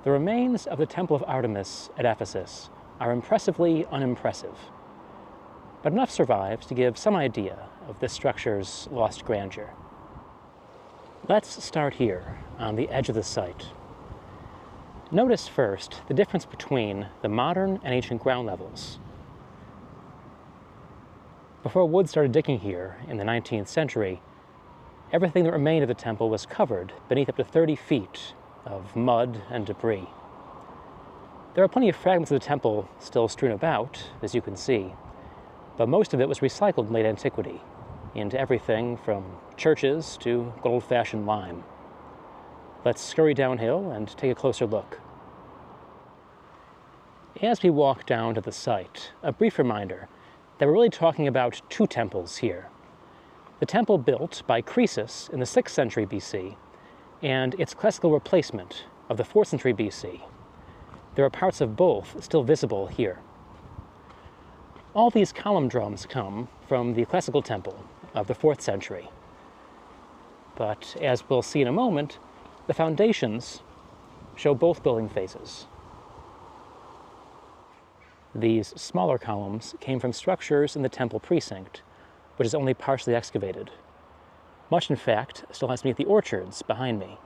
The remains of the Temple of Artemis at Ephesus are impressively unimpressive, but enough survives to give some idea of this structure's lost grandeur. Let's start here, on the edge of the site. Notice first the difference between the modern and ancient ground levels. Before Wood started digging here in the 19th century, everything that remained of the temple was covered beneath up to 30 feet of mud and debris. There are plenty of fragments of the temple still strewn about, as you can see, but most of it was recycled in late antiquity into everything from churches to good old-fashioned lime. Let's scurry downhill and take a closer look. As we walk down to the site, a brief reminder that we're really talking about two temples here. The temple built by Croesus in the 6th century BC and its classical replacement of the 4th century BC. There are parts of both still visible here. All these column drums come from the classical temple of the 4th century. But as we'll see in a moment, the foundations show both building phases. These smaller columns came from structures in the temple precinct, which is only partially excavated. Much, in fact, still has to meet the orchards behind me.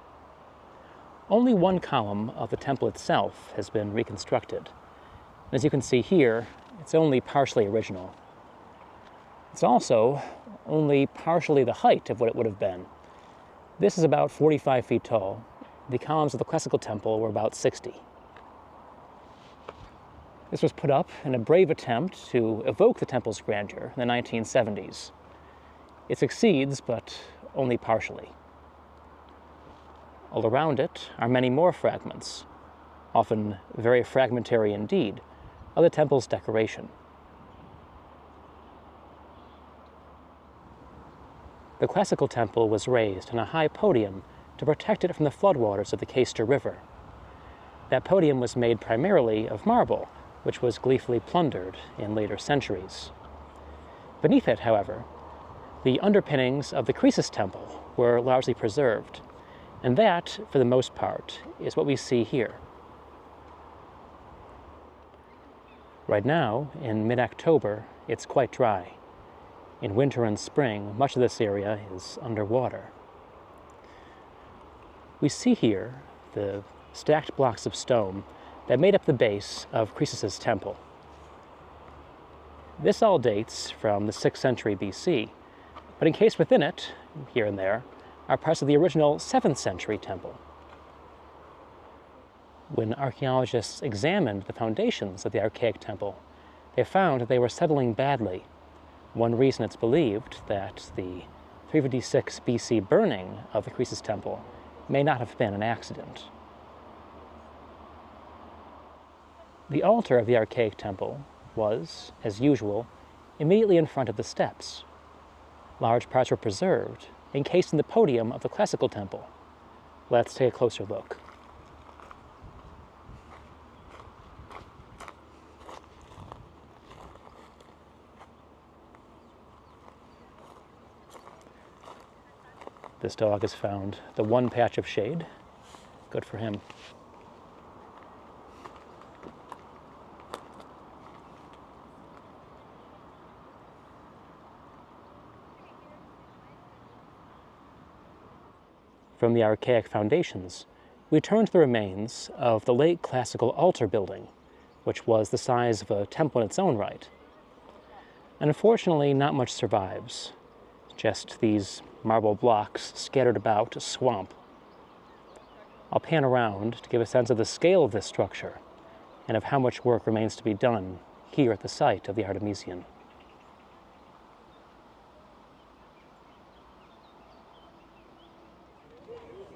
Only one column of the temple itself has been reconstructed. As you can see here, it's only partially original. It's also only partially the height of what it would have been. This is about 45 feet tall. The columns of the classical temple were about 60. This was put up in a brave attempt to evoke the temple's grandeur in the 1970s. It succeeds, but only partially. All around it are many more fragments, often very fragmentary indeed, of the temple's decoration. The classical temple was raised on a high podium to protect it from the floodwaters of the Caister River. That podium was made primarily of marble, which was gleefully plundered in later centuries. Beneath it, however, the underpinnings of the Croesus temple were largely preserved, and that, for the most part, is what we see here. Right now, in mid-October, it's quite dry. In winter and spring, much of this area is underwater. We see here the stacked blocks of stone that made up the base of Croesus's temple. This all dates from the 6th century BC, but encased within it, here and there, are parts of the original 7th century temple. When archaeologists examined the foundations of the Archaic temple, they found that they were settling badly. One reason it's believed that the 356 BC burning of the Croesus temple may not have been an accident. The altar of the Archaic temple was, as usual, immediately in front of the steps. Large parts were preserved, encased in the podium of the classical temple. Let's take a closer look. This dog has found the one patch of shade. Good for him. From the archaic foundations, we turn to the remains of the late classical altar building, which was the size of a temple in its own right. And unfortunately, not much survives. Just these marble blocks scattered about a swamp. I'll pan around to give a sense of the scale of this structure and of how much work remains to be done here at the site of the Artemision.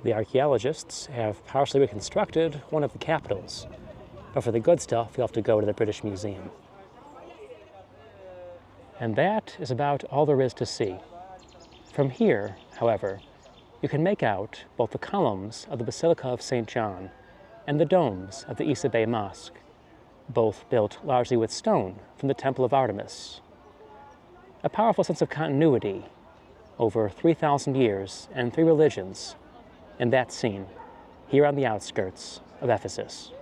The archaeologists have partially reconstructed one of the capitals, but for the good stuff, you'll have to go to the British Museum. And that is about all there is to see. From here, however, you can make out both the columns of the Basilica of St. John and the domes of the Isa Bey Mosque, both built largely with stone from the Temple of Artemis. A powerful sense of continuity over 3,000 years and 3 religions in that scene, here on the outskirts of Ephesus.